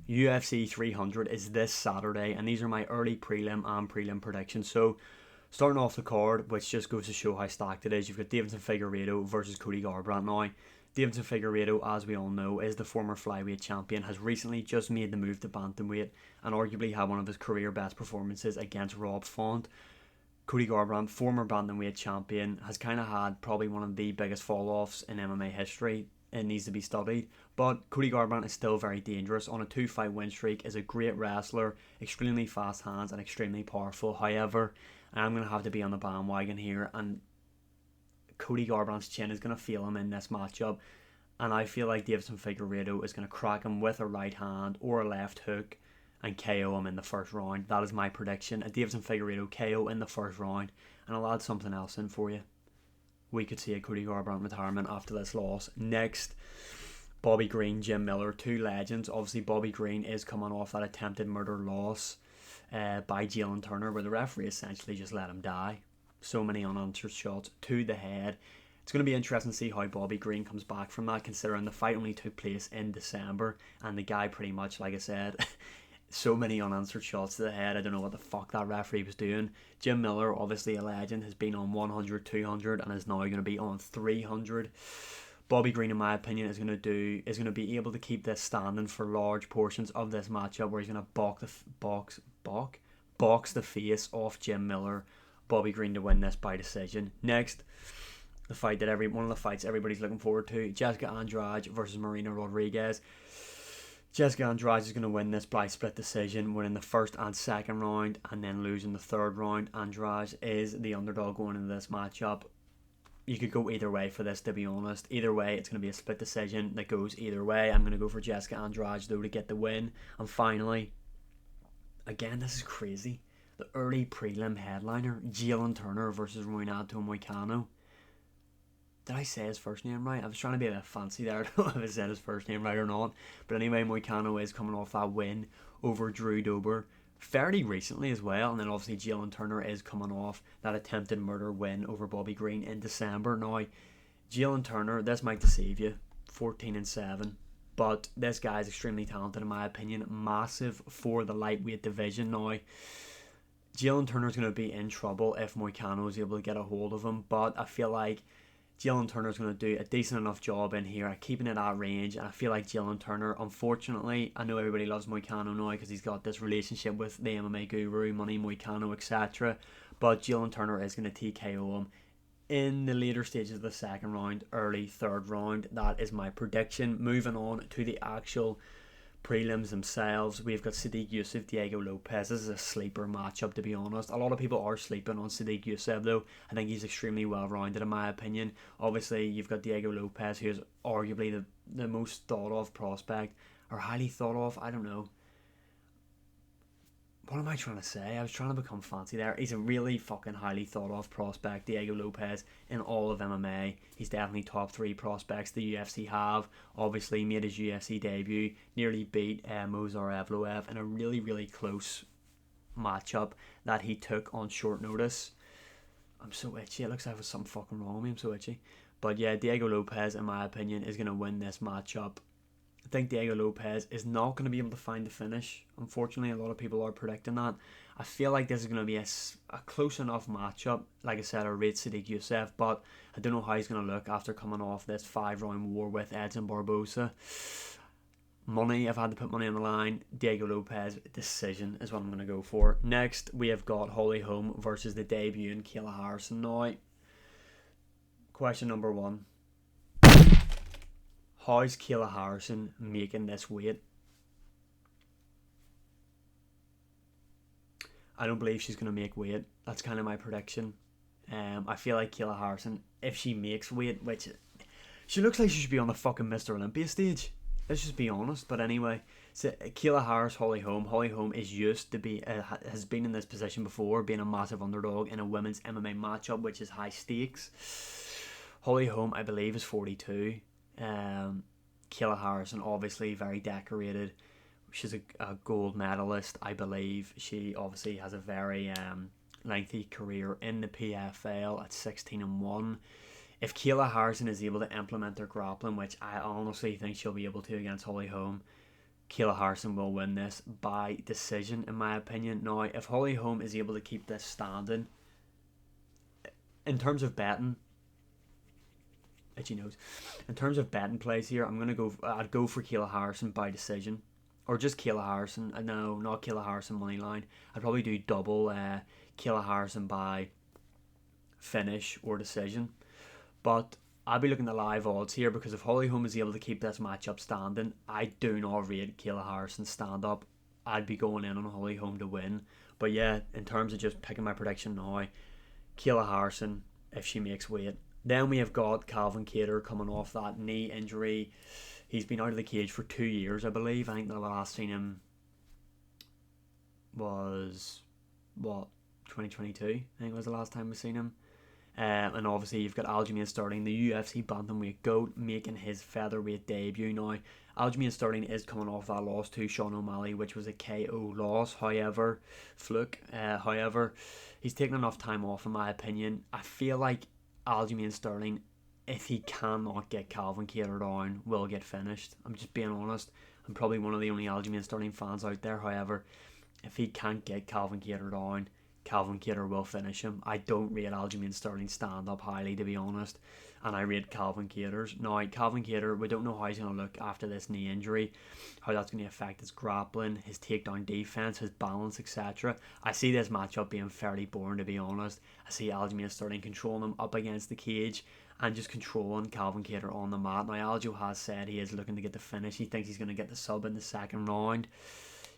UFC 300 is this Saturday, and these are my early prelim and prelim predictions. So, starting off the card, which just goes to show how stacked it is, you've got Davidson Figueiredo versus Cody Garbrandt now. Davidson Figueiredo, as we all know, is the former flyweight champion, has recently just made the move to bantamweight, and arguably had one of his career best performances against Rob Font. Cody Garbrandt, former bantamweight champion, has kind of had probably one of the biggest fall-offs in MMA history. It needs to be studied, but Cody Garbrandt is still very dangerous. On a 2-fight win streak, is a great wrestler, extremely fast hands and extremely powerful. However, I'm going to have to be on the bandwagon here, and Cody Garbrandt's chin is going to fail him in this matchup, and I feel like Davidson Figueiredo is going to crack him with a right hand or a left hook and KO him in the first round. That is my prediction. A Davidson Figueiredo KO in the first round. And I'll add something else in for you. We could see a Cody Garbrandt retirement after this loss. Next, Bobby Green, Jim Miller, two legends. Obviously, Bobby Green is coming off that attempted murder loss by Jalen Turner, where the referee essentially just let him die. So many unanswered shots to the head. It's going to be interesting to see how Bobby Green comes back from that, considering the fight only took place in December, and the guy pretty much, like I said, so many unanswered shots to the head. I don't know what the fuck that referee was doing. Jim Miller, obviously a legend, has been on 100, 200, and is now going to be on 300. Bobby Green, in my opinion, is going to be able to keep this standing for large portions of this matchup, where he's going to box the face off Jim Miller. Bobby Green to win this by decision. Next, the fight that one of the fights everybody's looking forward to: Jessica Andrade versus Marina Rodriguez. Jessica Andrade is going to win this by split decision, winning the first and second round and then losing the third round. Andrade is the underdog going into this matchup. You could go either way for this, to be honest. Either way, it's going to be a split decision that goes either way. I'm going to go for Jessica Andrade, though, to get the win. And finally, again, this is crazy, the early prelim headliner, Jalen Turner versus Renato Moicano. Did I say his first name right? I was trying to be a bit fancy there. I don't know if I said his first name right or not. But anyway, Moicano is coming off that win over Drew Dober fairly recently as well. And then obviously Jalen Turner is coming off that attempted murder win over Bobby Green in December. Now, Jalen Turner, this might deceive you, 14-7. But this guy is extremely talented, in my opinion. Massive for the lightweight division. Now, Jalen Turner is going to be in trouble if Moicano is able to get a hold of him. But I feel like Jalen Turner is going to do a decent enough job in here at keeping it at range, and I feel like Jalen Turner, unfortunately, I know everybody loves Moicano now because he's got this relationship with the MMA guru, Money Moicano, etc. But Jalen Turner is going to TKO him in the later stages of the second round, early third round. That is my prediction. Moving on to the actual prelims themselves, we've got Sadiq Youssef, Diego Lopes. This is a sleeper matchup, to be honest. A lot of people are sleeping on Sadiq Youssef, though. I think he's extremely well rounded, in my opinion. Obviously, you've got Diego Lopes, who is arguably the most thought of prospect, or highly thought of, I don't know. What am I trying to say? I was trying to become fancy there. He's a really fucking highly thought of prospect, Diego Lopes, in all of MMA. He's definitely top 3 prospects the UFC have. Obviously made his UFC debut, nearly beat Movsar Evloev in a really, really close matchup that he took on short notice. I'm so itchy. It looks like there's something fucking wrong with me. I'm so itchy. But yeah, Diego Lopes, in my opinion, is going to win this matchup. I think Diego Lopes is not going to be able to find the finish. Unfortunately, a lot of people are predicting that. I feel like this is going to be a close enough matchup. Like I said, I rate Sadiq Youssef, but I don't know how he's going to look after coming off this 5-round war with Edson Barbosa. Money, I've had to put money on the line. Diego Lopes, decision is what I'm going to go for. Next, we have got Holly Holm versus the debut in Kayla Harrison. Now, question number 1. How's Kayla Harrison making this weight? I don't believe she's going to make weight. That's kind of my prediction. I feel like Kayla Harrison, if she makes weight, which she looks like she should be on the fucking Mr. Olympia stage. Let's just be honest. But anyway, so Kayla Harris, Holly Holm. Holly Holm is used to be, has been in this position before, being a massive underdog in a women's MMA matchup, which is high stakes. Holly Holm, I believe, is 42. Kayla Harrison, obviously very decorated. She's a gold medalist, I believe. She obviously has a very lengthy career in the PFL at 16-1. If Kayla Harrison is able to implement her grappling, which I honestly think she'll be able to against Holly Holm, Kayla Harrison will win this by decision, in my opinion. Now, if Holly Holm is able to keep this standing, in terms of betting, itchy nose. In terms of betting plays here, I'd go for Kayla Harrison by decision, or just Kayla Harrison. No, not Kayla Harrison money line. I'd probably do double Kayla Harrison by finish or decision. But I'll be looking at live odds here, because if Holly Holm is able to keep this matchup standing, I do not rate Kayla Harrison's stand up. I'd be going in on Holly Holm to win. But yeah, in terms of just picking my prediction now, Kayla Harrison if she makes weight. Then we have got Calvin Kattar coming off that knee injury. He's been out of the cage for 2 years, I believe. I think the last seen him was, 2022? I think was the last time we seen him. And obviously you've got Aljamain Sterling, the UFC bantamweight GOAT, making his featherweight debut now. Aljamain Sterling is coming off that loss to Sean O'Malley, which was a KO loss, however, fluke. However, he's taken enough time off, in my opinion. I feel like Aljamain Sterling, if he cannot get Calvin Kattar down, will get finished. I'm just being honest. I'm probably one of the only Aljamain Sterling fans out there. However, if he can't get Calvin Kattar down, Calvin Kattar will finish him. I don't rate Aljamain Sterling's stand up highly, to be honest, and I rate Calvin Kattar's. Now, Calvin Kattar, we don't know how he's going to look after this knee injury, how that's going to affect his grappling, his takedown defense, his balance, etc. I see this matchup being fairly boring, to be honest. I see Aljamain Sterling controlling him up against the cage and just controlling Calvin Kattar on the mat. Now, Aljo has said he is looking to get the finish. He thinks he's going to get the sub in the second round.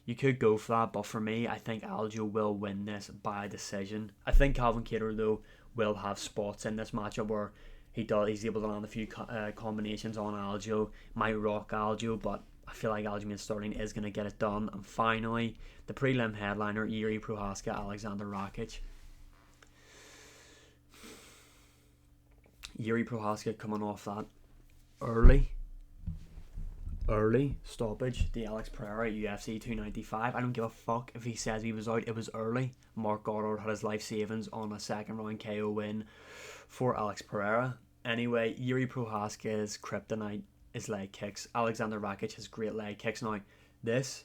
You could go for that, but for me, I think Aljo will win this by decision. I think Calvin Kattar, though, will have spots in this matchup where he's able to land a few combinations on Aljo. Might rock Aljo, but I feel like Aljamain Sterling is going to get it done. And finally, the prelim headliner, Jiri Prochazka, Alexander Rakic. Jiri Prochazka coming off that early stoppage, the Alex Pereira UFC 295. I don't give a fuck if he says he was out. It was early. Mark Goddard had his life savings on a second round KO win for Alex Pereira. Anyway, Jiri Prochazka's kryptonite is leg kicks. Alexander Rakic has great leg kicks. Now, this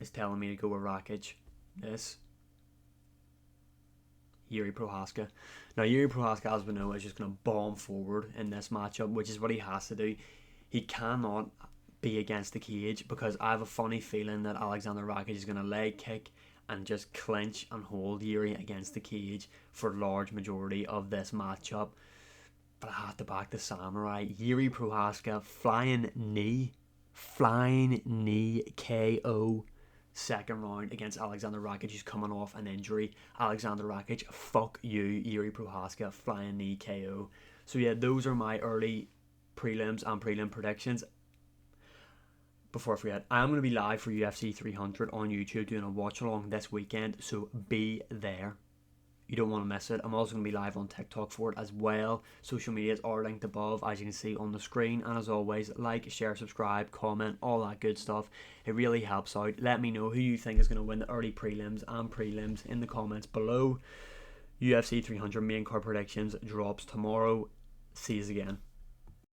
is telling me to go with Rakic. This Jiri Prochazka. Now, Jiri Prochazka, as we know, is just going to bomb forward in this matchup, which is what he has to do. He cannot be against the cage, because I have a funny feeling that Alexander Rakic is going to leg kick and just clinch and hold Jiri against the cage for a large majority of this matchup. But I have to back the Samurai. Jiri Prochazka, flying knee KO. Second round against Alexander Rakic, who's coming off an injury. Alexander Rakic, fuck you. Jiri Prochazka, flying knee KO. So yeah, those are my early prelims and prelim predictions. Before I forget, I'm going to be live for UFC 300 on YouTube doing a watch along this weekend, so be there. You don't want to miss it. I'm also going to be live on TikTok for it as well. Social medias are linked above, as you can see on the screen. And as always, like, share, subscribe, comment, all that good stuff. It really helps out. Let me know who you think is going to win the early prelims and prelims in the comments below. UFC 300 main card predictions drops tomorrow. See you again.